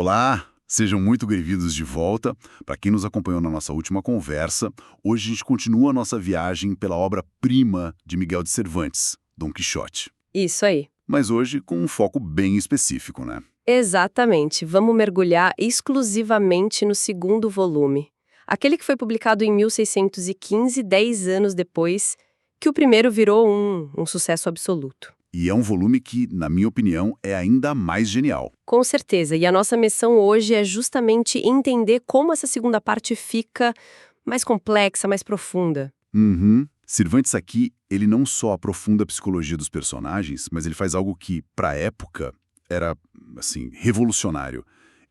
Olá, sejam muito bem-vindos de volta. Para quem nos acompanhou na nossa última conversa, hoje a gente continua a nossa viagem pela obra-prima de Miguel de Cervantes, Dom Quixote. Isso aí. Mas hoje com um foco bem específico, né? Exatamente. Vamos mergulhar exclusivamente no segundo volume. Aquele que foi publicado em 1615, 10 anos depois, que o primeiro virou um sucesso absoluto. E é um volume que, na minha opinião, é ainda mais genial. Com certeza. E a nossa missão hoje é justamente entender como essa segunda parte fica mais complexa, mais profunda. Cervantes aqui, ele não só aprofunda a psicologia dos personagens, mas ele faz algo que, para a época, era, assim, revolucionário.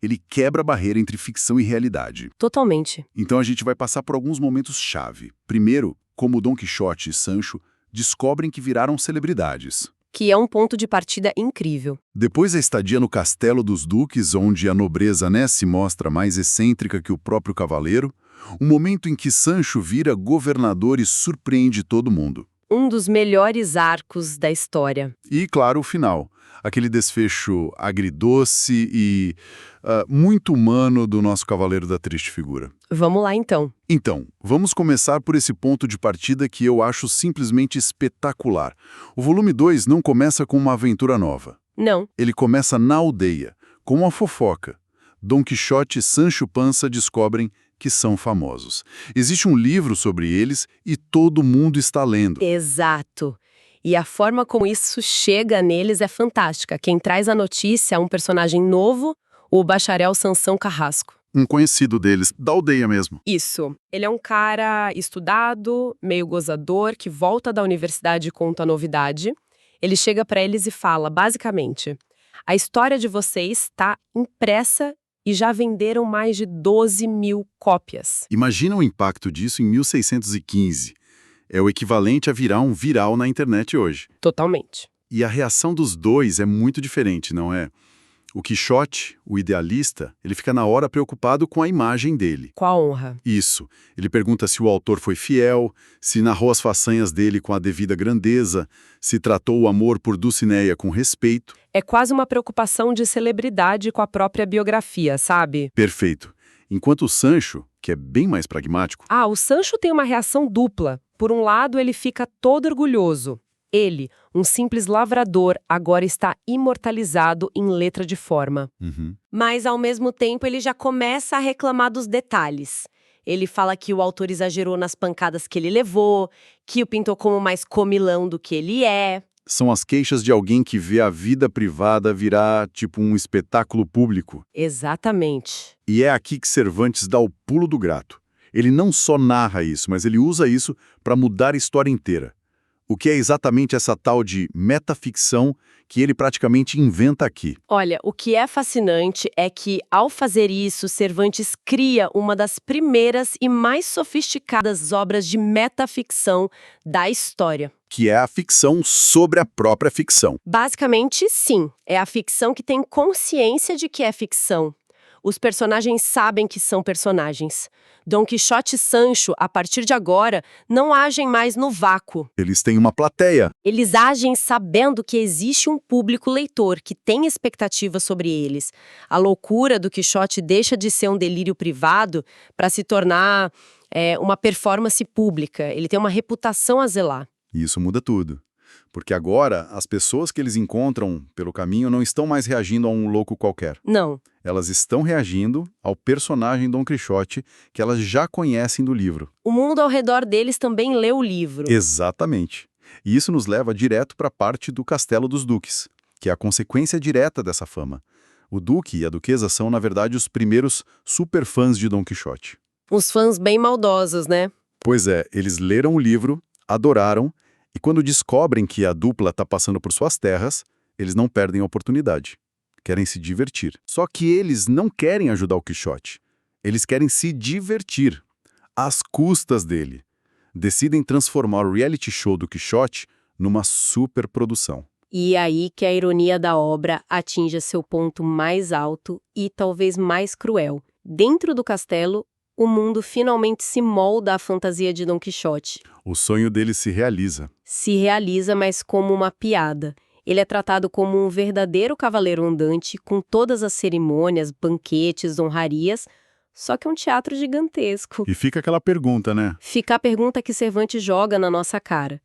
Ele quebra a barreira entre ficção e realidade. Totalmente. Então a gente vai passar por alguns momentos-chave. Primeiro, como Dom Quixote e Sancho descobrem que viraram celebridades. Que é um ponto de partida incrível. Depois a estadia no Castelo dos Duques, onde a nobreza, né, se mostra mais excêntrica que o próprio cavaleiro, um momento em que Sancho vira governador e surpreende todo mundo. Um dos melhores arcos da história. E, claro, o final. Aquele desfecho agridoce e muito humano do nosso cavaleiro da triste figura. Vamos lá, então. Então, vamos começar por esse ponto de partida que eu acho simplesmente espetacular. O volume 2 não começa com uma aventura nova. Não. Ele começa na aldeia, com uma fofoca. Dom Quixote e Sancho Panza descobrem que são famosos. Existe um livro sobre eles e todo mundo está lendo. Exato. E a forma como isso chega neles é fantástica. Quem traz a notícia é um personagem novo, o bacharel Sansão Carrasco. Um conhecido deles, da aldeia mesmo. Isso. Ele é um cara estudado, meio gozador, que volta da universidade e conta a novidade. Ele chega para eles e fala, basicamente, a história de vocês está impressa e já venderam mais de 12 mil cópias. Imagina o impacto disso em 1615. É o equivalente a virar um viral na internet hoje. Totalmente. E a reação dos dois é muito diferente, não é? O Quixote, o idealista, ele fica na hora preocupado com a imagem dele. Com a honra. Isso. Ele pergunta se o autor foi fiel, se narrou as façanhas dele com a devida grandeza, se tratou o amor por Dulcinea com respeito. É quase uma preocupação de celebridade com a própria biografia, sabe? Perfeito. Enquanto o Sancho, que é bem mais pragmático... O Sancho tem uma reação dupla. Por um lado, ele fica todo orgulhoso. Ele, um simples lavrador, agora está imortalizado em letra de forma. Mas, ao mesmo tempo, ele já começa a reclamar dos detalhes. Ele fala que o autor exagerou nas pancadas que ele levou, que o pintou como mais comilão do que ele é. São as queixas de alguém que vê a vida privada virar tipo um espetáculo público. Exatamente. E é aqui que Cervantes dá o pulo do gato. Ele não só narra isso, mas ele usa isso para mudar a história inteira. O que é exatamente essa tal de metaficção que ele praticamente inventa aqui? Olha, o que é fascinante é que, ao fazer isso, Cervantes cria uma das primeiras e mais sofisticadas obras de metaficção da história. Que é a ficção sobre a própria ficção. Basicamente, sim. É a ficção que tem consciência de que é ficção. Os personagens sabem que são personagens. Dom Quixote e Sancho, a partir de agora, não agem mais no vácuo. Eles têm uma plateia. Eles agem sabendo que existe um público leitor que tem expectativas sobre eles. A loucura do Quixote deixa de ser um delírio privado para se tornar uma performance pública. Ele tem uma reputação a zelar. E isso muda tudo. Porque agora, as pessoas que eles encontram pelo caminho não estão mais reagindo a um louco qualquer. Não. Elas estão reagindo ao personagem Dom Quixote que elas já conhecem do livro. O mundo ao redor deles também lê o livro. Exatamente. E isso nos leva direto para a parte do Castelo dos Duques, que é a consequência direta dessa fama. O Duque e a Duquesa são, na verdade, os primeiros superfãs de Dom Quixote. Uns fãs bem maldosos, né? Pois é, eles leram o livro, adoraram, e quando descobrem que a dupla está passando por suas terras, eles não perdem a oportunidade. Querem se divertir. Só que eles não querem ajudar o Quixote. Eles querem se divertir, às custas dele. Decidem transformar o reality show do Quixote numa superprodução. E aí que a ironia da obra atinge seu ponto mais alto e talvez mais cruel. Dentro do castelo, o mundo finalmente se molda à fantasia de Dom Quixote. O sonho dele se realiza. Se realiza, mas como uma piada. Ele é tratado como um verdadeiro cavaleiro andante, com todas as cerimônias, banquetes, honrarias, só que é um teatro gigantesco. E fica aquela pergunta, né? Fica a pergunta que Cervantes joga na nossa cara.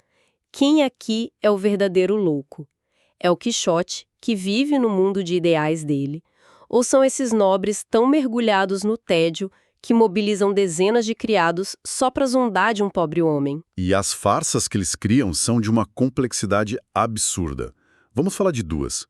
Quem aqui é o verdadeiro louco? É o Quixote, que vive no mundo de ideais dele, ou são esses nobres tão mergulhados no tédio que mobilizam dezenas de criados só para zondar de um pobre homem? E as farsas que eles criam são de uma complexidade absurda. Vamos falar de duas.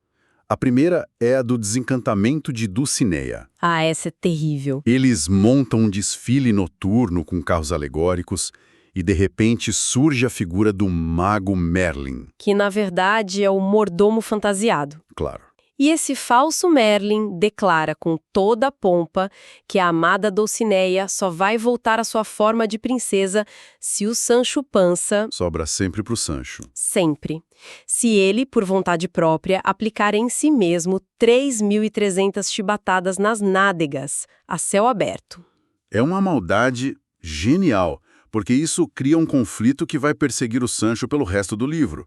A primeira é a do desencantamento de Dulcinea. Ah, essa é terrível. Eles montam um desfile noturno com carros alegóricos e, de repente, surge a figura do mago Merlin. Que, na verdade, é o mordomo fantasiado. Claro. E esse falso Merlin declara com toda a pompa que a amada Dulcinea só vai voltar à sua forma de princesa se o Sancho Panza, Sobra sempre pro Sancho. sempre, se ele, por vontade própria, aplicar em si mesmo 3.300 chibatadas nas nádegas, a céu aberto. É uma maldade genial, porque isso cria um conflito que vai perseguir o Sancho pelo resto do livro.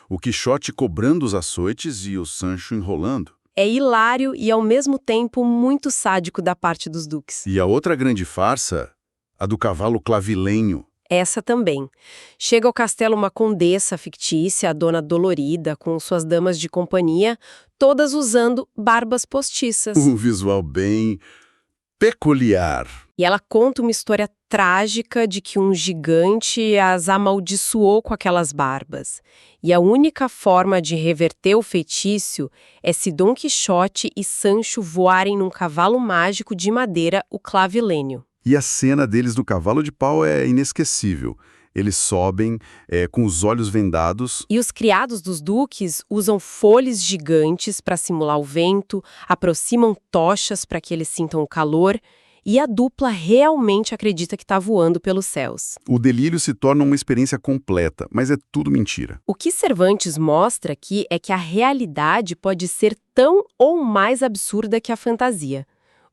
O Quixote cobrando os açoites e o Sancho enrolando. É hilário e, ao mesmo tempo, muito sádico da parte dos duques. E a outra grande farsa, a do cavalo clavilenho. Essa também. Chega ao castelo uma condessa fictícia, a Dona Dolorida, com suas damas de companhia, todas usando barbas postiças. Um visual bem peculiar. E ela conta uma história trágica de que um gigante as amaldiçoou com aquelas barbas. E a única forma de reverter o feitiço é se Dom Quixote e Sancho voarem num cavalo mágico de madeira, o clavilênio. E a cena deles no cavalo de pau é inesquecível. Eles sobem com os olhos vendados. E os criados dos duques usam folhas gigantes para simular o vento, aproximam tochas para que eles sintam o calor, e a dupla realmente acredita que está voando pelos céus. O delírio se torna uma experiência completa, mas é tudo mentira. O que Cervantes mostra aqui é que a realidade pode ser tão ou mais absurda que a fantasia.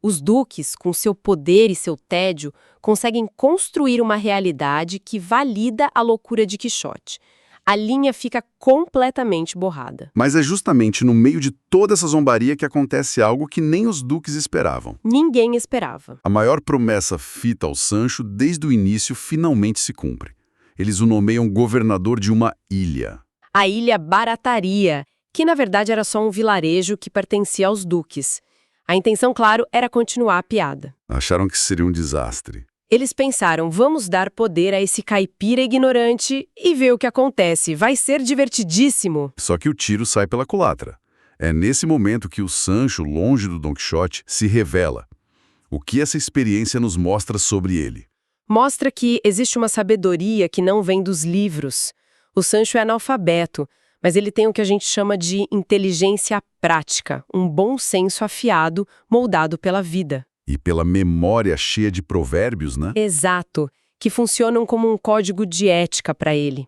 Os duques, com seu poder e seu tédio, conseguem construir uma realidade que valida a loucura de Quixote. A linha fica completamente borrada. Mas é justamente no meio de toda essa zombaria que acontece algo que nem os duques esperavam. Ninguém esperava. A maior promessa feita ao Sancho desde o início finalmente se cumpre. Eles o nomeiam governador de uma ilha. A Ilha Barataria, que na verdade era só um vilarejo que pertencia aos duques. A intenção, claro, era continuar a piada. Acharam que seria um desastre. Eles pensaram, vamos dar poder a esse caipira ignorante e ver o que acontece. Vai ser divertidíssimo. Só que o tiro sai pela culatra. É nesse momento que o Sancho, longe do Don Quixote, se revela. O que essa experiência nos mostra sobre ele? Mostra que existe uma sabedoria que não vem dos livros. O Sancho é analfabeto, mas ele tem o que a gente chama de inteligência prática, um bom senso afiado, moldado pela vida. E pela memória cheia de provérbios, né? Exato, que funcionam como um código de ética para ele.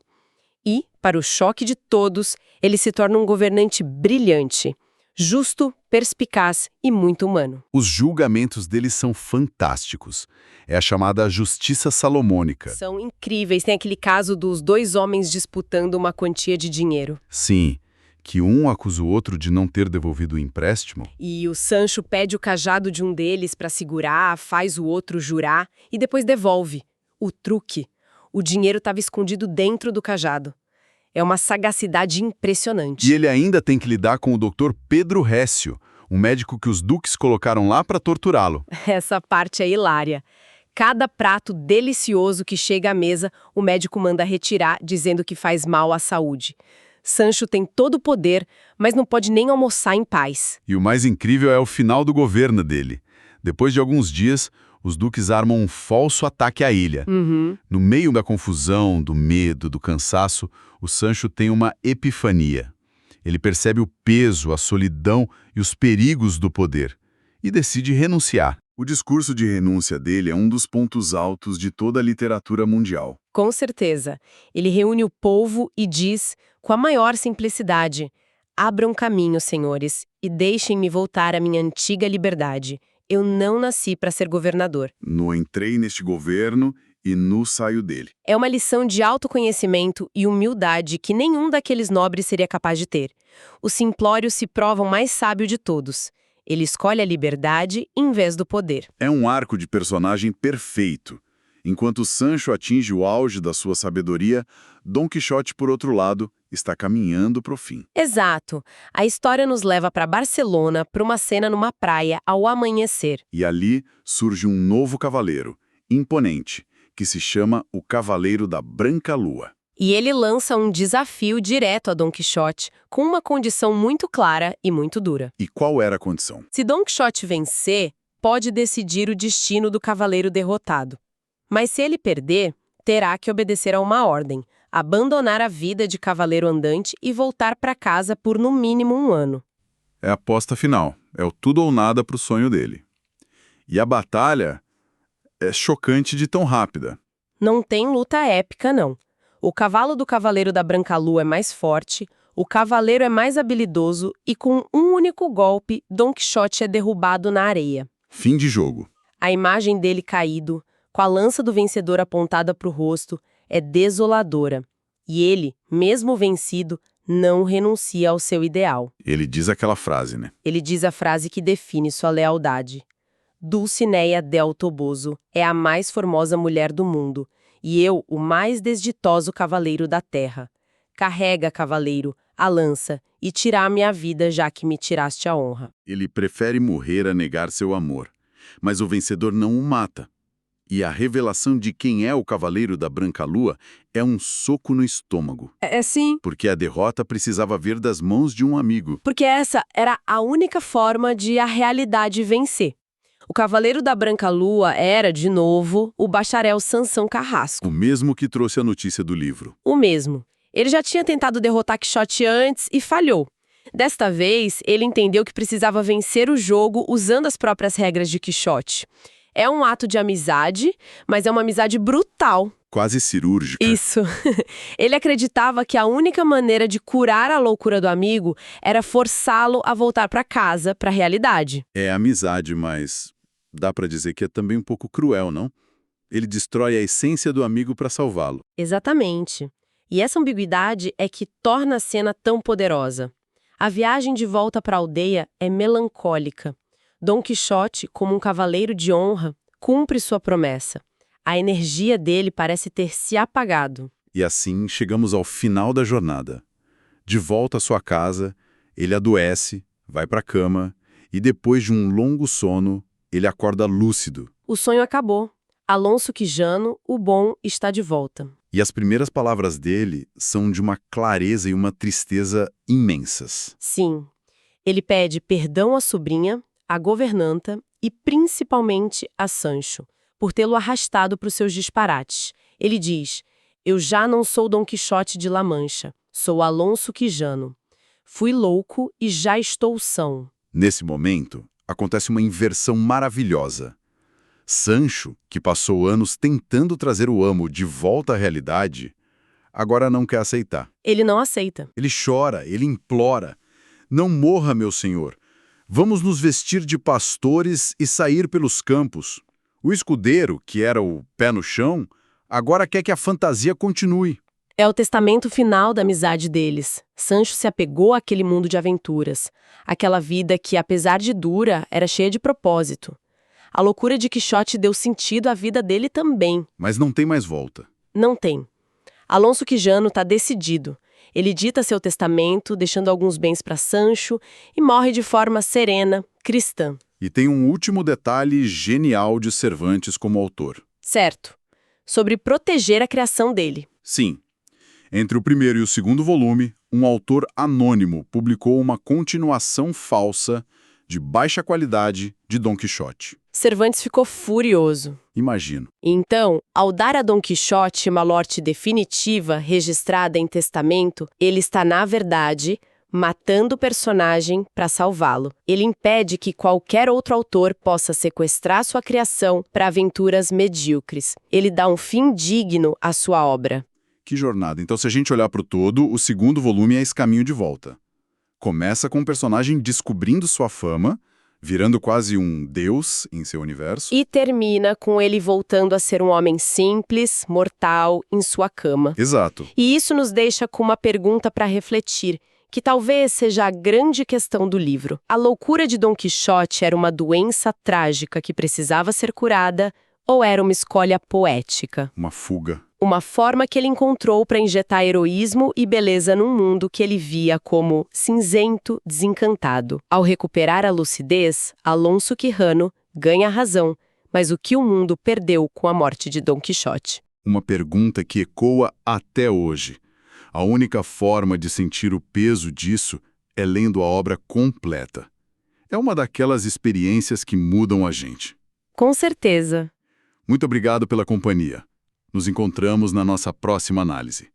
E, para o choque de todos, ele se torna um governante brilhante, justo, perspicaz e muito humano. Os julgamentos dele são fantásticos. É a chamada justiça salomônica. São incríveis. Tem aquele caso dos dois homens disputando uma quantia de dinheiro. Sim, que um acusa o outro de não ter devolvido o empréstimo. E o Sancho pede o cajado de um deles para segurar, faz o outro jurar e depois devolve. O truque. O dinheiro estava escondido dentro do cajado. É uma sagacidade impressionante. E ele ainda tem que lidar com o Dr. Pedro Récio, um médico que os duques colocaram lá para torturá-lo. Essa parte é hilária. Cada prato delicioso que chega à mesa, o médico manda retirar, dizendo que faz mal à saúde. Sancho tem todo o poder, mas não pode nem almoçar em paz. E o mais incrível é o final do governo dele. Depois de alguns dias, os duques armam um falso ataque à ilha. No meio da confusão, do medo, do cansaço, o Sancho tem uma epifania. Ele percebe o peso, a solidão e os perigos do poder e decide renunciar. O discurso de renúncia dele é um dos pontos altos de toda a literatura mundial. Com certeza. Ele reúne o povo e diz, com a maior simplicidade, abram caminho, senhores, e deixem-me voltar à minha antiga liberdade. Eu não nasci para ser governador. No entrei neste governo e no saio dele. É uma lição de autoconhecimento e humildade que nenhum daqueles nobres seria capaz de ter. O simplório se prova o mais sábio de todos. Ele escolhe a liberdade em vez do poder. É um arco de personagem perfeito. Enquanto Sancho atinge o auge da sua sabedoria, Dom Quixote, por outro lado, está caminhando para o fim. Exato. A história nos leva para Barcelona, para uma cena numa praia, ao amanhecer. E ali surge um novo cavaleiro, imponente, que se chama o Cavaleiro da Branca Lua. E ele lança um desafio direto a Dom Quixote, com uma condição muito clara e muito dura. E qual era a condição? Se Dom Quixote vencer, pode decidir o destino do cavaleiro derrotado. Mas se ele perder, terá que obedecer a uma ordem, abandonar a vida de cavaleiro andante e voltar para casa por no mínimo 1 ano. É a aposta final, é o tudo ou nada para o sonho dele. E a batalha é chocante de tão rápida. Não tem luta épica, não. O cavalo do Cavaleiro da Branca Lua é mais forte, o cavaleiro é mais habilidoso e com um único golpe, Dom Quixote é derrubado na areia. Fim de jogo. A imagem dele caído, com a lança do vencedor apontada para o rosto, é desoladora. E ele, mesmo vencido, não renuncia ao seu ideal. Ele diz aquela frase, né? Ele diz a frase que define sua lealdade. Dulcinea del Toboso é a mais formosa mulher do mundo, e eu, o mais desditoso cavaleiro da terra. Carrega, cavaleiro, a lança, e tira-me a vida, já que me tiraste a honra. Ele prefere morrer a negar seu amor. Mas o vencedor não o mata. E a revelação de quem é o Cavaleiro da Branca Lua é um soco no estômago. É sim. Porque a derrota precisava vir das mãos de um amigo. Porque essa era a única forma de a realidade vencer. O Cavaleiro da Branca Lua era, de novo, o bacharel Sansão Carrasco. O mesmo que trouxe a notícia do livro. O mesmo. Ele já tinha tentado derrotar Quixote antes e falhou. Desta vez, ele entendeu que precisava vencer o jogo usando as próprias regras de Quixote. É um ato de amizade, mas é uma amizade brutal. Quase cirúrgica. Isso. Ele acreditava que a única maneira de curar a loucura do amigo era forçá-lo a voltar para casa, para a realidade. É amizade, mas dá pra dizer que é também um pouco cruel, não? Ele destrói a essência do amigo para salvá-lo. Exatamente. E essa ambiguidade é que torna a cena tão poderosa. A viagem de volta para a aldeia é melancólica. Dom Quixote, como um cavaleiro de honra, cumpre sua promessa. A energia dele parece ter se apagado. E assim chegamos ao final da jornada. De volta à sua casa, ele adoece, vai para a cama e depois de um longo sono, ele acorda lúcido. O sonho acabou. Alonso Quijano, o bom, está de volta. E as primeiras palavras dele são de uma clareza e uma tristeza imensas. Sim. Ele pede perdão à sobrinha, à governanta e principalmente a Sancho, por tê-lo arrastado para os seus disparates. Ele diz: "Eu já não sou Dom Quixote de La Mancha, sou Alonso Quijano. Fui louco e já estou são." Nesse momento, acontece uma inversão maravilhosa. Sancho, que passou anos tentando trazer o amo de volta à realidade, agora não quer aceitar. Ele não aceita. Ele chora, ele implora: "Não morra, meu senhor. Vamos nos vestir de pastores e sair pelos campos." O escudeiro, que era o pé no chão, agora quer que a fantasia continue. É o testamento final da amizade deles. Sancho se apegou àquele mundo de aventuras. Aquela vida que, apesar de dura, era cheia de propósito. A loucura de Quixote deu sentido à vida dele também. Mas não tem mais volta. Não tem. Alonso Quijano está decidido. Ele dita seu testamento, deixando alguns bens para Sancho, e morre de forma serena, cristã. E tem um último detalhe genial de Cervantes como autor. Certo. Sobre proteger a criação dele. Sim. Entre o primeiro e o segundo volume, um autor anônimo publicou uma continuação falsa de baixa qualidade de Dom Quixote. Cervantes ficou furioso. Imagino. Então, ao dar a Dom Quixote uma morte definitiva registrada em testamento, ele está, na verdade, matando o personagem para salvá-lo. Ele impede que qualquer outro autor possa sequestrar sua criação para aventuras medíocres. Ele dá um fim digno à sua obra. Que jornada. Então, se a gente olhar para o todo, o segundo volume é esse caminho de volta. Começa com o personagem descobrindo sua fama, virando quase um deus em seu universo. E termina com ele voltando a ser um homem simples, mortal, em sua cama. Exato. E isso nos deixa com uma pergunta para refletir. que talvez seja a grande questão do livro. A loucura de Dom Quixote era uma doença trágica que precisava ser curada ou era uma escolha poética? Uma fuga. Uma forma que ele encontrou para injetar heroísmo e beleza num mundo que ele via como cinzento, desencantado. Ao recuperar a lucidez, Alonso Quijano ganha a razão, mas o que o mundo perdeu com a morte de Dom Quixote? Uma pergunta que ecoa até hoje. A única forma de sentir o peso disso é lendo a obra completa. É uma daquelas experiências que mudam a gente. Com certeza. Muito obrigado pela companhia. Nos encontramos na nossa próxima análise.